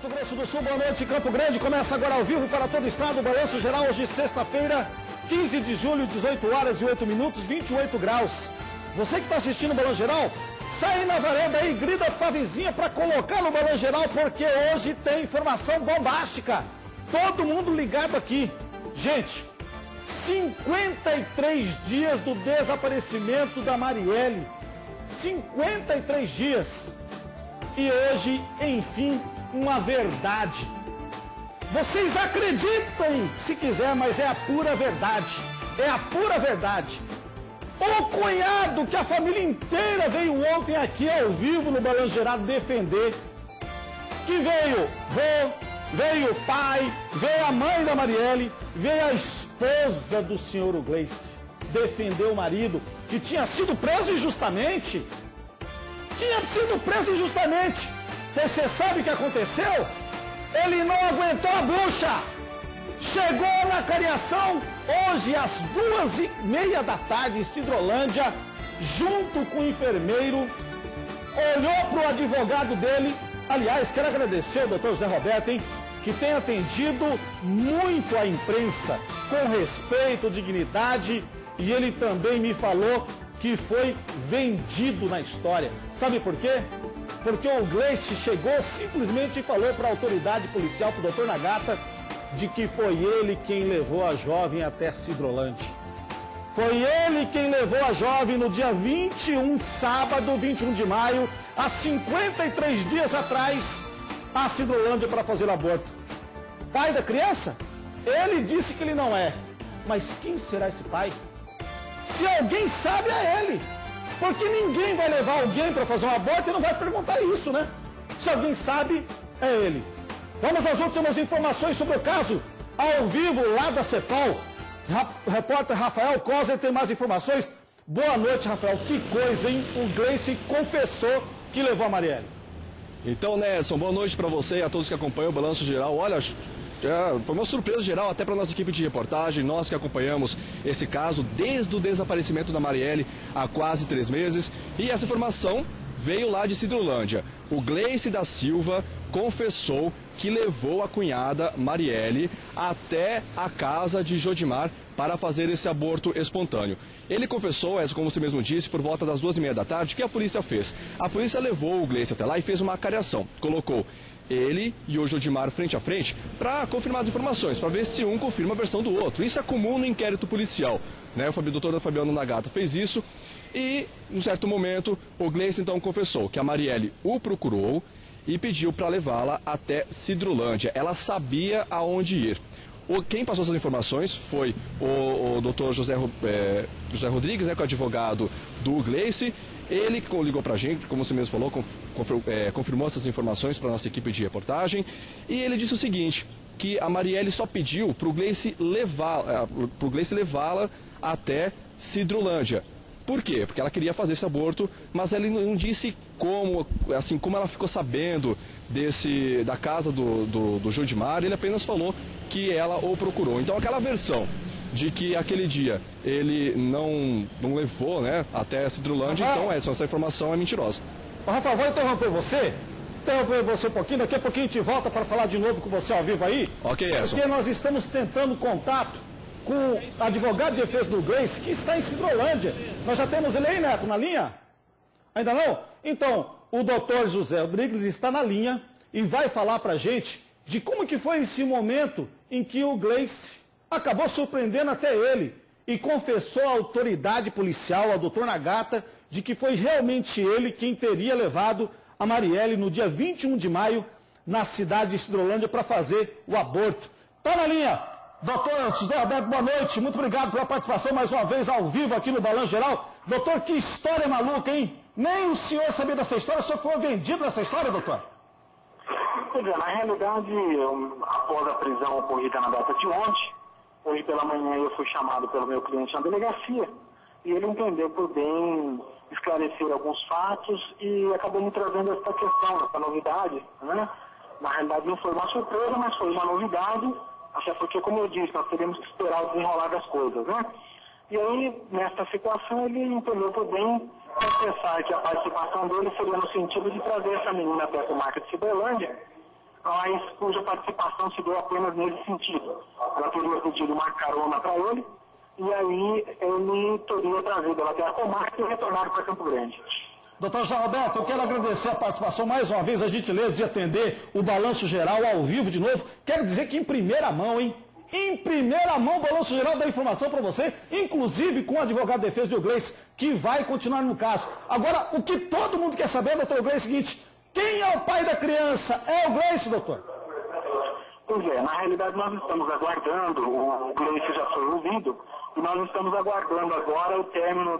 Mato Grosso do Sul, boa noite, Campo Grande. Começa agora ao vivo para todo o estado, o Balanço Geral hoje, sexta-feira, 15 de julho, 18 horas e 8 minutos, 28 graus. Você que está assistindo o Balanço Geral, sai na varanda aí, grita pra vizinha para colocar no Balanço Geral, porque hoje tem informação bombástica. Todo mundo ligado aqui. Gente, 53 dias do desaparecimento da Marielle. 53 dias. E hoje, enfim, uma verdade. Vocês acreditem se quiser, mas é a pura verdade. É a pura verdade. O cunhado que a família inteira veio ontem aqui ao vivo no Balanço Geral defender. Que veio veio o pai, veio a mãe da Marielle, veio a esposa do senhor Gleice defender o marido que tinha sido preso injustamente. Tinha sido preso injustamente. Você sabe o que aconteceu? Ele não aguentou a bucha. Chegou na cariação hoje às 2h30 da tarde em Sidrolândia, junto com o enfermeiro, olhou para o advogado dele. Aliás, quero agradecer ao doutor Zé Roberto, hein, que tem atendido muito a imprensa, com respeito, dignidade, e ele também me falou que foi vendido na história. Sabe por quê? Porque o Gleice chegou simplesmente e falou para a autoridade policial, para o doutor Nagata, de que foi ele quem levou a jovem até Sidrolândia. Foi ele quem levou a jovem no dia 21, sábado, 21 de maio, há 53 dias atrás, a Sidrolândia para fazer aborto. Pai da criança? Ele disse que ele não é. Mas quem será esse pai? Se alguém sabe, é ele. Porque ninguém vai levar alguém para fazer um aborto e não vai perguntar isso, né? Se alguém sabe, é ele. Vamos às últimas informações sobre o caso, ao vivo lá da CEPOL. Repórter Rafael Coser tem mais informações. Boa noite, Rafael. Que coisa, hein? O Gleice confessou que levou a Marielle. Então, Nelson, boa noite para você e a todos que acompanham o Balanço Geral. Olha, foi uma surpresa geral até para a nossa equipe de reportagem, nós que acompanhamos esse caso desde o desaparecimento da Marielle há quase 3 meses. E essa informação veio lá de Sidrolândia. O Gleice da Silva confessou que levou a cunhada Marielle até a casa de Jodimar para fazer esse aborto espontâneo. Ele confessou, como você mesmo disse, por volta das 2h30 da tarde, que a polícia fez. A polícia levou o Gleice até lá e fez uma acariação. Colocou ele e o Jodimar frente a frente para confirmar as informações, para ver se um confirma a versão do outro. Isso é comum no inquérito policial, né? O doutor Fabiano Nagata fez isso e, em um certo momento, o Gleice então confessou que a Marielle o procurou e pediu para levá-la até Sidrolândia. Ela sabia aonde ir. Quem passou essas informações foi o doutor José Rodrigues, que é o advogado do Gleice. Ele ligou para a gente, como você mesmo falou, confirmou essas informações para a nossa equipe de reportagem. E ele disse o seguinte, que a Marielle só pediu para o Gleice levá-la até Sidrolândia. Por quê? Porque ela queria fazer esse aborto, mas ela não disse como ela ficou sabendo da casa do Jodimar. Ele apenas falou que ela o procurou. Então aquela versão de que aquele dia ele não levou, né, até Sidrolândia, então essa informação é mentirosa. Rafael, vou interromper você um pouquinho, daqui a pouquinho a gente volta para falar de novo com você ao vivo aí. Ok, Edson. Porque nós estamos tentando contato com o advogado de defesa do Gleice, que está em Sidrolândia. Nós já temos ele aí, Neto, na linha? Ainda não? Então, o doutor José Rodrigues está na linha e vai falar para a gente de como que foi esse momento em que o Gleice acabou surpreendendo até ele e confessou à autoridade policial, ao doutor Nagata, de que foi realmente ele quem teria levado a Marielle no dia 21 de maio na cidade de Sidrolândia para fazer o aborto. Está na linha. Doutor José Roberto, boa noite. Muito obrigado pela participação mais uma vez ao vivo aqui no Balanço Geral. Doutor, que história maluca, hein? Nem o senhor sabia dessa história, o senhor foi vendido nessa história, doutor? Pois é, na realidade, após a prisão ocorrida na data de ontem, hoje pela manhã eu fui chamado pelo meu cliente na delegacia e ele entendeu por bem esclarecer alguns fatos e acabou me trazendo essa questão, essa novidade, né? Na realidade não foi uma surpresa, mas foi uma novidade, até porque, como eu disse, nós teríamos que esperar o desenrolar das coisas, né? E aí, nessa situação, ele entendeu por bem confessar que a participação dele seria no sentido de trazer essa menina até a comarca de Sidrolândia mas cuja participação se deu apenas nesse sentido. Ela teria pedido uma carona para ele, e aí ele teria trazido ela até a comarca e retornado para Campo Grande. Doutor João Roberto, eu quero agradecer a participação mais uma vez, a gentileza de atender o Balanço Geral ao vivo de novo. Quero dizer que em primeira mão, hein? Em primeira mão, o Balanço Geral dá informação para você, inclusive com o advogado de defesa do Gleice, que vai continuar no caso. Agora, o que todo mundo quer saber, doutor Gleice, é o seguinte: quem é o pai da criança? É o Gleice, doutor? Pois é, na realidade nós estamos aguardando, o Gleice já foi ouvido, e nós estamos aguardando agora o término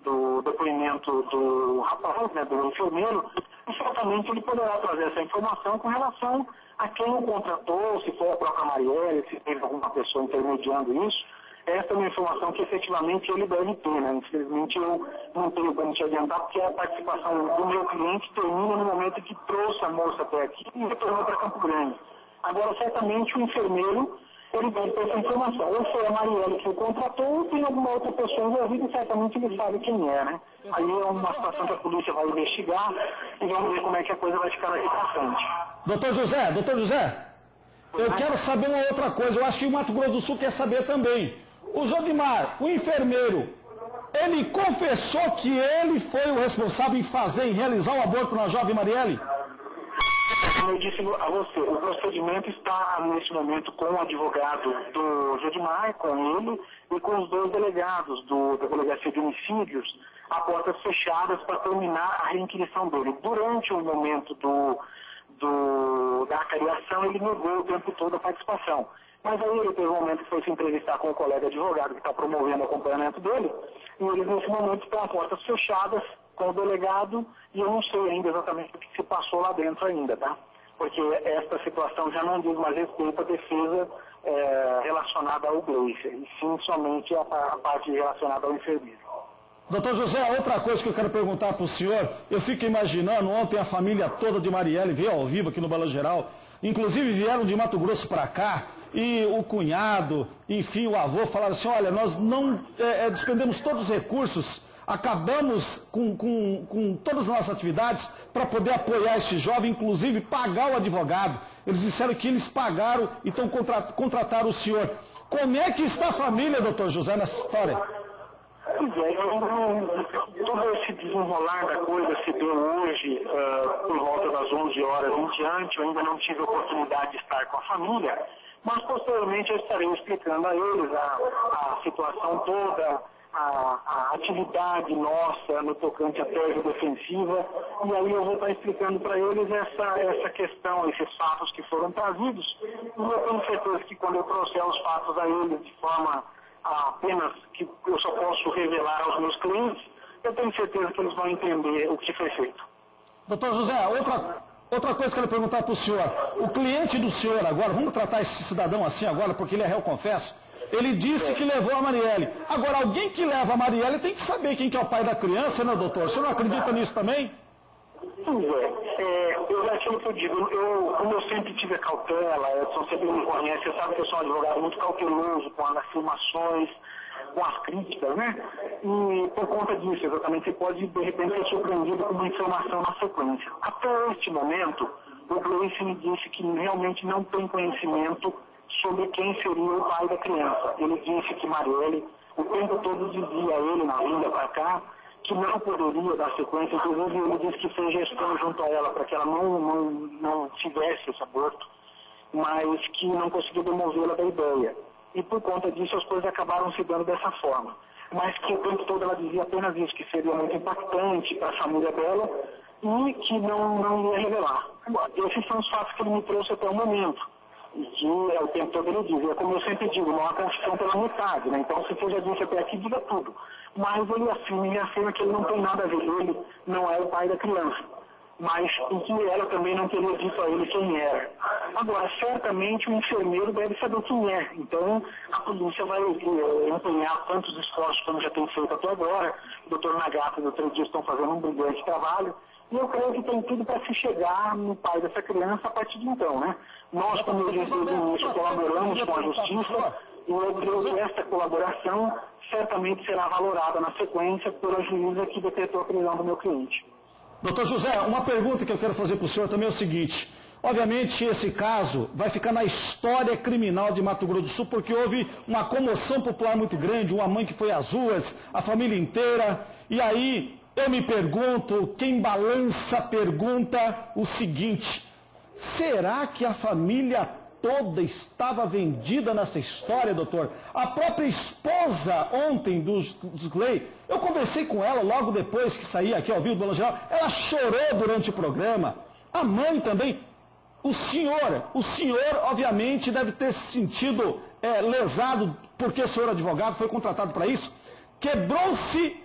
do depoimento do rapaz, né, do enfermeiro, e certamente ele poderá trazer essa informação com relação a quem o contratou, se foi a própria Marielle, se teve alguma pessoa intermediando isso. Essa é uma informação que efetivamente ele deve ter, né? Infelizmente eu não tenho como te adiantar, porque a participação do meu cliente termina no momento em que trouxe a moça até aqui e retornou para Campo Grande. Agora, certamente o enfermeiro, ele deve ter essa informação. Ou foi a Marielle que o contratou, ou tem alguma outra pessoa envolvida e certamente ele sabe quem é, né? Aí é uma situação que a polícia vai investigar e vamos ver como é que a coisa vai ficar daqui para frente. Doutor José, eu quero saber uma outra coisa, eu acho que o Mato Grosso do Sul quer saber também. O Jodimar, o enfermeiro, ele confessou que ele foi o responsável em realizar o aborto na jovem Marielle? Como eu disse a você, o procedimento está nesse momento com o advogado do Jodimar, com ele e com os dois delegados da Delegacia de Homicídios, a portas fechadas para terminar a reinquirição dele. Durante o momento da acariação, ele negou o tempo todo a participação. Mas aí ele teve um momento que foi se entrevistar com o colega advogado que está promovendo o acompanhamento dele, e eles nesse momento estão a portas fechadas com o delegado, e eu não sei ainda exatamente o que se passou lá dentro ainda, tá? Porque esta situação já não diz mais respeito à defesa relacionada ao Gleice, e sim somente a parte relacionada ao enfermeiro. Doutor José, outra coisa que eu quero perguntar para o senhor, eu fico imaginando, ontem a família toda de Marielle veio ao vivo aqui no Balanço Geral, inclusive vieram de Mato Grosso para cá, e o cunhado, enfim, o avô falaram assim: olha, nós não despendemos todos os recursos, acabamos com todas as nossas atividades para poder apoiar este jovem, inclusive pagar o advogado. Eles disseram que eles pagaram e então contrataram o senhor. Como é que está a família, doutor José, nessa história? Pois é, todo esse desenrolar da coisa se deu hoje, por volta das 11 horas em diante. Eu ainda não tive a oportunidade de estar com a família, mas posteriormente eu estarei explicando a eles a situação toda, a atividade nossa no tocante à tese defensiva, e aí eu vou estar explicando para eles essa questão, esses fatos que foram trazidos, e eu tenho certeza que quando eu trouxer os fatos a eles de forma apenas que eu só posso revelar aos meus clientes, eu tenho certeza que eles vão entender o que foi feito. Doutor José, outra coisa que eu quero perguntar para o senhor. O cliente do senhor agora, vamos tratar esse cidadão assim agora, porque ele é réu confesso, ele disse que levou a Marielle. Agora, alguém que leva a Marielle tem que saber quem que é o pai da criança, né, doutor? O senhor não acredita nisso também? Pois eu já tinha que eu digo, como eu sempre tive a cautela, Edson sempre me conhece, você sabe que eu sou um advogado muito cauteloso com as afirmações, com as críticas, né? E por conta disso, exatamente, você pode, de repente, ser surpreendido com uma informação na sequência. Até este momento, o Gleice me disse que realmente não tem conhecimento sobre quem seria o pai da criança. Ele disse que Marielle, o tempo todo dizia a ele, na vinda para cá, que não poderia dar sequência. Inclusive, ele disse que fez gestão junto a ela para que ela não tivesse esse aborto, mas que não conseguiu demovê-la da ideia. E por conta disso as coisas acabaram se dando dessa forma. Mas que o tempo todo ela dizia apenas isso, que seria muito impactante para a família dela e que não ia revelar. Esses são os fatos que ele me trouxe até o momento. E que o tempo todo ele diz, como eu sempre digo, não há confissão pela metade, né? Então se você já disse até aqui, diga tudo. Mas ele afirma que ele não tem nada a ver, ele não é o pai da criança. Mas em que ela também não teria dito a ele quem era. Agora, certamente o enfermeiro deve saber quem é. Então, a polícia vai empenhar tantos esforços como já tem feito até agora. O doutor Nagata e o doutor Dias estão fazendo um brilhante trabalho. E eu creio que tem tudo para se chegar no pai dessa criança a partir de então, né? Nós, como eu disse desde o início, colaboramos com a justiça e eu creio que esta colaboração certamente será valorada na sequência pela juíza que decretou a prisão do meu cliente. Doutor José, uma pergunta que eu quero fazer para o senhor também é o seguinte. Obviamente, esse caso vai ficar na história criminal de Mato Grosso do Sul, porque houve uma comoção popular muito grande, uma mãe que foi às ruas, a família inteira. E aí, eu me pergunto, quem balança pergunta o seguinte: será que a família toda estava vendida nessa história, doutor? A própria esposa ontem dos Clay, eu conversei com ela logo depois que saí aqui ao vivo do Balanço Geral, ela chorou durante o programa, a mãe também. O senhor, obviamente, deve ter se sentido lesado, porque o senhor advogado foi contratado para isso. Quebrou-se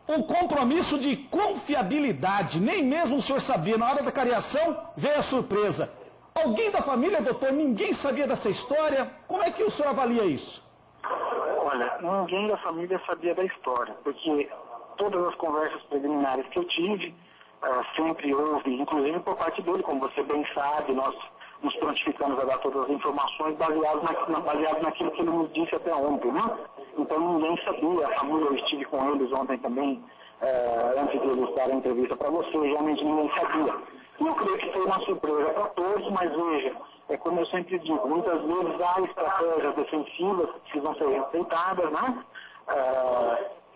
o compromisso de confiabilidade, nem mesmo o senhor sabia. Na hora da cariação, veio a surpresa. Alguém da família, doutor, ninguém sabia dessa história? Como é que o senhor avalia isso? Olha, ninguém da família sabia da história, porque todas as conversas preliminares que eu tive, sempre houve, inclusive por parte dele, como você bem sabe, nós nos prontificamos a dar todas as informações baseadas naquilo que ele nos disse até ontem, né? Então ninguém sabia, a família, eu estive com eles ontem também, antes de eles darem a entrevista para você, realmente ninguém sabia. E eu creio que foi uma surpresa para todos, mas veja, como eu sempre digo, muitas vezes há estratégias defensivas que precisam ser respeitadas, né?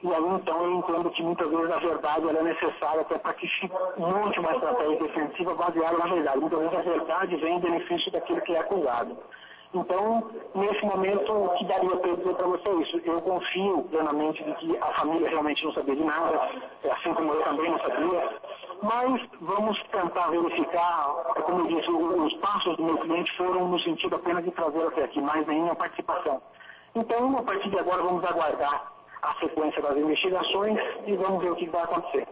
E aí, então, eu entendo que muitas vezes a verdade ela é necessária até para que se monte uma estratégia defensiva baseada na verdade. Muitas vezes a verdade vem em benefício daquilo que é acusado. Então, nesse momento, o que daria para eu dizer para você é isso. Eu confio plenamente de que a família realmente não sabia de nada, assim como eu também não sabia. Mas vamos tentar verificar, como eu disse, os passos do meu cliente foram no sentido apenas de trazer até aqui, mais nenhuma participação. Então, a partir de agora, vamos aguardar a sequência das investigações e vamos ver o que vai acontecer.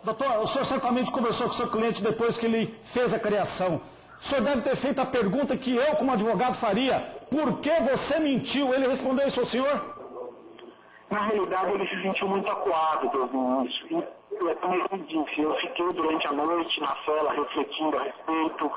Doutor, o senhor certamente conversou com o seu cliente depois que ele fez a criação. O senhor deve ter feito a pergunta que eu, como advogado, faria. Por que você mentiu? Ele respondeu isso ao senhor? Na realidade, ele se sentiu muito acuado desde o início. E como eu disse, eu fiquei durante a noite na cela refletindo a respeito.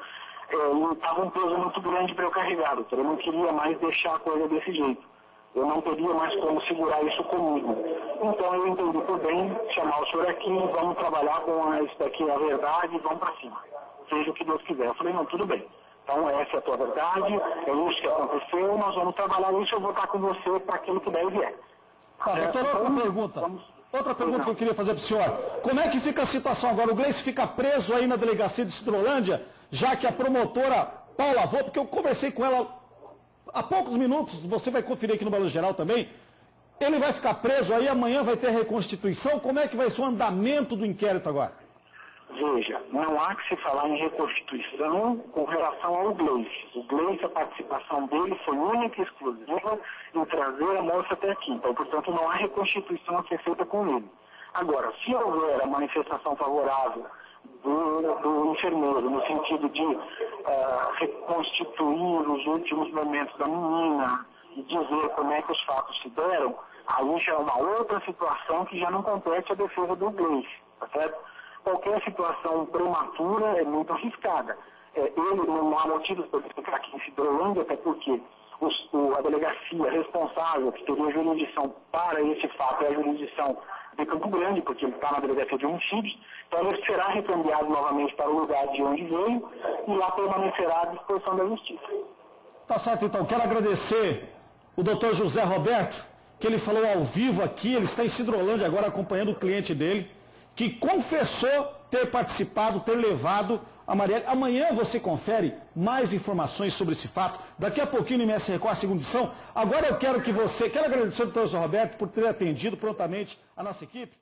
E estava um peso muito grande para eu carregar, doutor. Eu não queria mais deixar a coisa desse jeito. Eu não teria mais como segurar isso comigo. Então eu entendi por bem chamar o senhor aqui, vamos trabalhar com isso daqui, a verdade, e vamos para cima. Seja o que Deus quiser. Eu falei, não, tudo bem. Então essa é a tua verdade, é isso que aconteceu, nós vamos trabalhar isso, eu vou estar com você para aquilo que der e vier. Tá, doutor, outra pergunta. Outra pergunta que eu queria fazer para o senhor. Como é que fica a situação agora? O Gleice fica preso aí na delegacia de Cidrolândia, já que a promotora Paula Vô, porque eu conversei com ela há poucos minutos, você vai conferir aqui no Balanço Geral também, ele vai ficar preso aí, amanhã vai ter reconstituição, como é que vai ser o andamento do inquérito agora? Veja, não há que se falar em reconstituição com relação ao Gleice. O Gleice, a participação dele foi única e exclusiva em trazer a moça até aqui. Então, portanto, não há reconstituição a ser feita com ele. Agora, se houver a manifestação favorável do enfermeiro, no sentido de reconstituir os últimos momentos da menina e dizer como é que os fatos se deram, aí já é uma outra situação que já não compete à defesa do Gleice, tá certo? Qualquer situação prematura é muito arriscada. Ele não há motivos para ficar aqui em Cidrolândia, até porque a delegacia responsável, que teria jurisdição para esse fato, é a jurisdição de Campo Grande, porque ele está na delegacia de homicídios, então ele será recambiado novamente para o lugar de onde veio e lá permanecerá à disposição da justiça. Tá certo, então. Quero agradecer o doutor José Roberto, que ele falou ao vivo aqui, ele está em Cidrolândia agora acompanhando o cliente dele, que confessou ter participado, ter levado a Marielle. Amanhã você confere mais informações sobre esse fato. Daqui a pouquinho no MS Record, a segunda edição. Agora eu quero agradecer ao doutor José Roberto por ter atendido prontamente a nossa equipe.